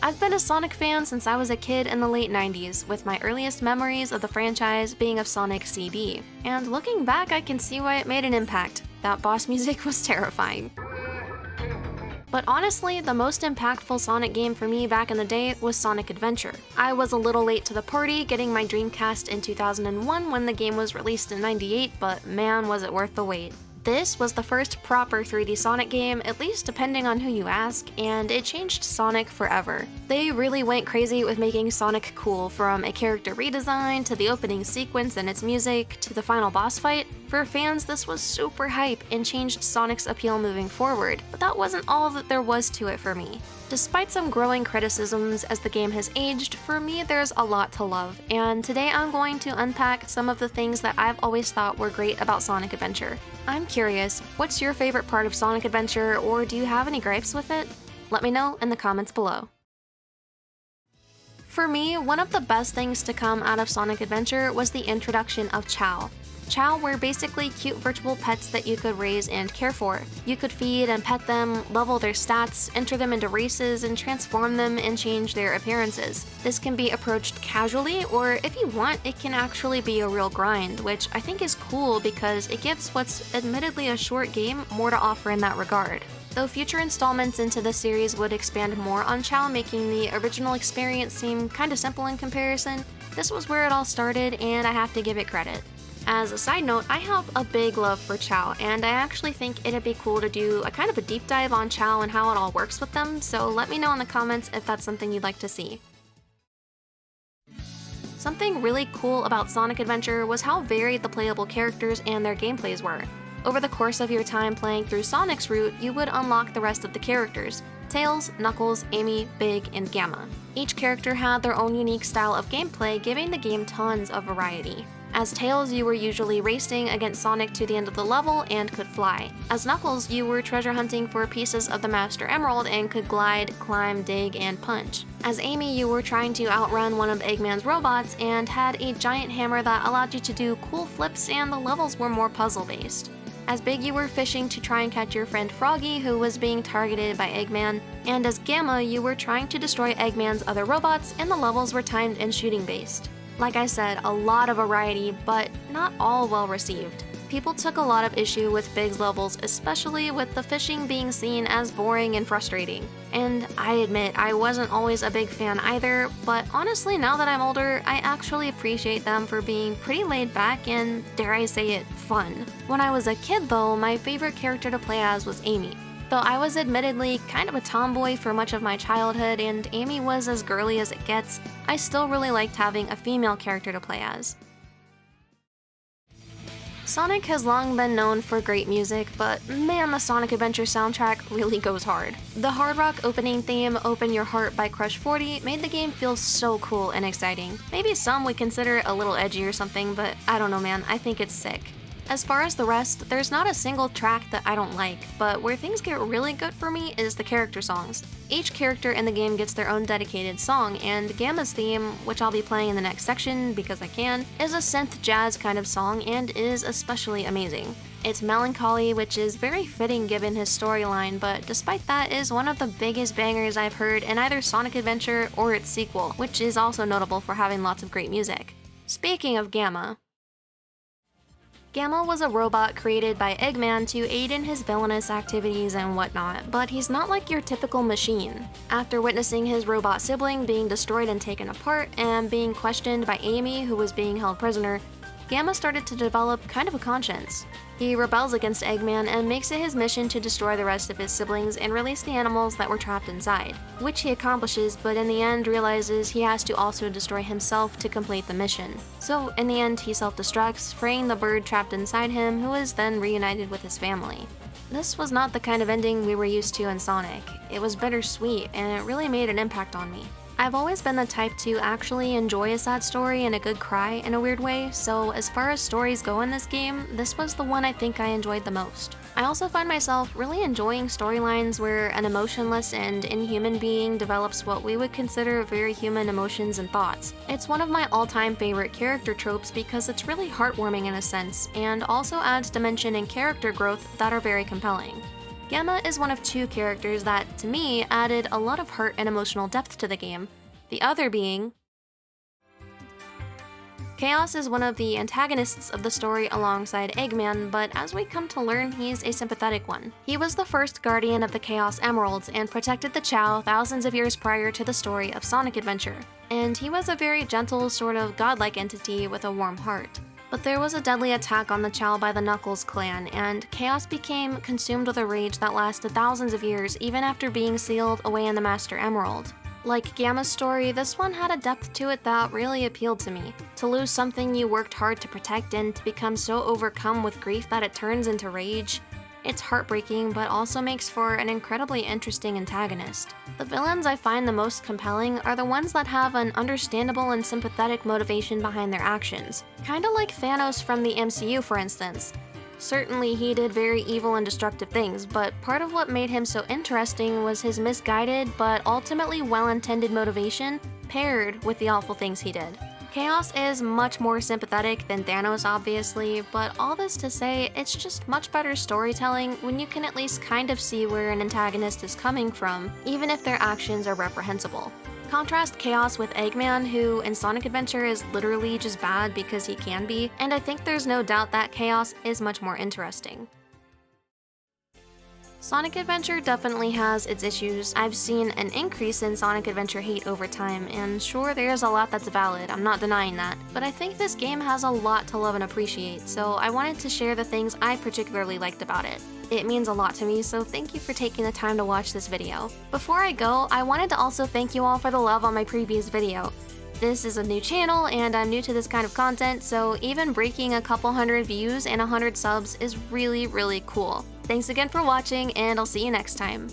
I've been a Sonic fan since I was a kid in the late 90s, with my earliest memories of the franchise being of Sonic CD. And looking back, I can see why it made an impact. That boss music was terrifying. But honestly, the most impactful Sonic game for me back in the day was Sonic Adventure. I was a little late to the party getting my Dreamcast in 2001 when the game was released in '98, but man was it worth the wait. This was the first proper 3D Sonic game, at least depending on who you ask, and it changed Sonic forever. They really went crazy with making Sonic cool, from a character redesign, to the opening sequence and its music, to the final boss fight. For fans, this was super hype and changed Sonic's appeal moving forward, but that wasn't all that there was to it for me. Despite some growing criticisms as the game has aged, for me there's a lot to love, and today I'm going to unpack some of the things that I've always thought were great about Sonic Adventure. I'm curious, what's your favorite part of Sonic Adventure, or do you have any gripes with it? Let me know in the comments below. For me, one of the best things to come out of Sonic Adventure was the introduction of Chao. Chao were basically cute virtual pets that you could raise and care for. You could feed and pet them, level their stats, enter them into races, and transform them and change their appearances. This can be approached casually, or if you want, it can actually be a real grind, which I think is cool because it gives what's admittedly a short game more to offer in that regard. Though future installments into the series would expand more on Chao, making the original experience seem kinda simple in comparison, this was where it all started, and I have to give it credit. As a side note, I have a big love for Chao, and I actually think it'd be cool to do a kind of a deep dive on Chao and how it all works with them, so let me know in the comments if that's something you'd like to see. Something really cool about Sonic Adventure was how varied the playable characters and their gameplays were. Over the course of your time playing through Sonic's route, you would unlock the rest of the characters: Tails, Knuckles, Amy, Big, and Gamma. Each character had their own unique style of gameplay, giving the game tons of variety. As Tails, you were usually racing against Sonic to the end of the level and could fly. As Knuckles, you were treasure hunting for pieces of the Master Emerald and could glide, climb, dig, and punch. As Amy, you were trying to outrun one of Eggman's robots and had a giant hammer that allowed you to do cool flips, and the levels were more puzzle-based. As Big, you were fishing to try and catch your friend Froggy, who was being targeted by Eggman. And as Gamma, you were trying to destroy Eggman's other robots, and the levels were timed and shooting-based. Like I said, a lot of variety, but not all well received. People took a lot of issue with Big's levels, especially with the fishing being seen as boring and frustrating. And I admit, I wasn't always a big fan either, but honestly, now that I'm older, I actually appreciate them for being pretty laid back and, dare I say it, fun. When I was a kid though, my favorite character to play as was Amy. Though I was admittedly kind of a tomboy for much of my childhood and Amy was as girly as it gets, I still really liked having a female character to play as. Sonic has long been known for great music, but man, the Sonic Adventure soundtrack really goes hard. The hard rock opening theme, Open Your Heart by Crush 40, made the game feel so cool and exciting. Maybe some would consider it a little edgy or something, but I don't know man, I think it's sick. As far as the rest, there's not a single track that I don't like, but where things get really good for me is the character songs. Each character in the game gets their own dedicated song, and Gamma's theme, which I'll be playing in the next section because I can, is a synth jazz kind of song and is especially amazing. It's melancholy, which is very fitting given his storyline, but despite that is one of the biggest bangers I've heard in either Sonic Adventure or its sequel, which is also notable for having lots of great music. Speaking of Gamma, Gamma was a robot created by Eggman to aid in his villainous activities and whatnot, but he's not like your typical machine. After witnessing his robot sibling being destroyed and taken apart, and being questioned by Amy, who was being held prisoner, Gamma started to develop kind of a conscience. He rebels against Eggman and makes it his mission to destroy the rest of his siblings and release the animals that were trapped inside, which he accomplishes, but in the end realizes he has to also destroy himself to complete the mission. So in the end, he self-destructs, freeing the bird trapped inside him, who is then reunited with his family. This was not the kind of ending we were used to in Sonic. It was bittersweet, and it really made an impact on me. I've always been the type to actually enjoy a sad story and a good cry in a weird way, so as far as stories go in this game, this was the one I think I enjoyed the most. I also find myself really enjoying storylines where an emotionless and inhuman being develops what we would consider very human emotions and thoughts. It's one of my all-time favorite character tropes because it's really heartwarming in a sense, and also adds dimension and character growth that are very compelling. Gamma is one of two characters that, to me, added a lot of heart and emotional depth to the game, the other being Chaos is one of the antagonists of the story alongside Eggman, but as we come to learn, he's a sympathetic one. He was the first guardian of the Chaos Emeralds and protected the Chao thousands of years prior to the story of Sonic Adventure. And he was a very gentle, sort of godlike entity with a warm heart. But there was a deadly attack on the Chao by the Knuckles clan, and Chaos became consumed with a rage that lasted thousands of years even after being sealed away in the Master Emerald. Like Gamma's story, this one had a depth to it that really appealed to me. To lose something you worked hard to protect and to become so overcome with grief that it turns into rage. It's heartbreaking, but also makes for an incredibly interesting antagonist. The villains I find the most compelling are the ones that have an understandable and sympathetic motivation behind their actions. Kinda like Thanos from the MCU, for instance. Certainly, he did very evil and destructive things, but part of what made him so interesting was his misguided but ultimately well-intended motivation paired with the awful things he did. Chaos is much more sympathetic than Thanos, obviously, but all this to say, it's just much better storytelling when you can at least kind of see where an antagonist is coming from, even if their actions are reprehensible. Contrast Chaos with Eggman, who in Sonic Adventure is literally just bad because he can be, and I think there's no doubt that Chaos is much more interesting. Sonic Adventure definitely has its issues. I've seen an increase in Sonic Adventure hate over time, and sure, there's a lot that's valid, I'm not denying that, but I think this game has a lot to love and appreciate, so I wanted to share the things I particularly liked about it. It means a lot to me, so thank you for taking the time to watch this video. Before I go, I wanted to also thank you all for the love on my previous video. This is a new channel, and I'm new to this kind of content, so even breaking a couple hundred views and 100 subs is really, really cool. Thanks again for watching, and I'll see you next time.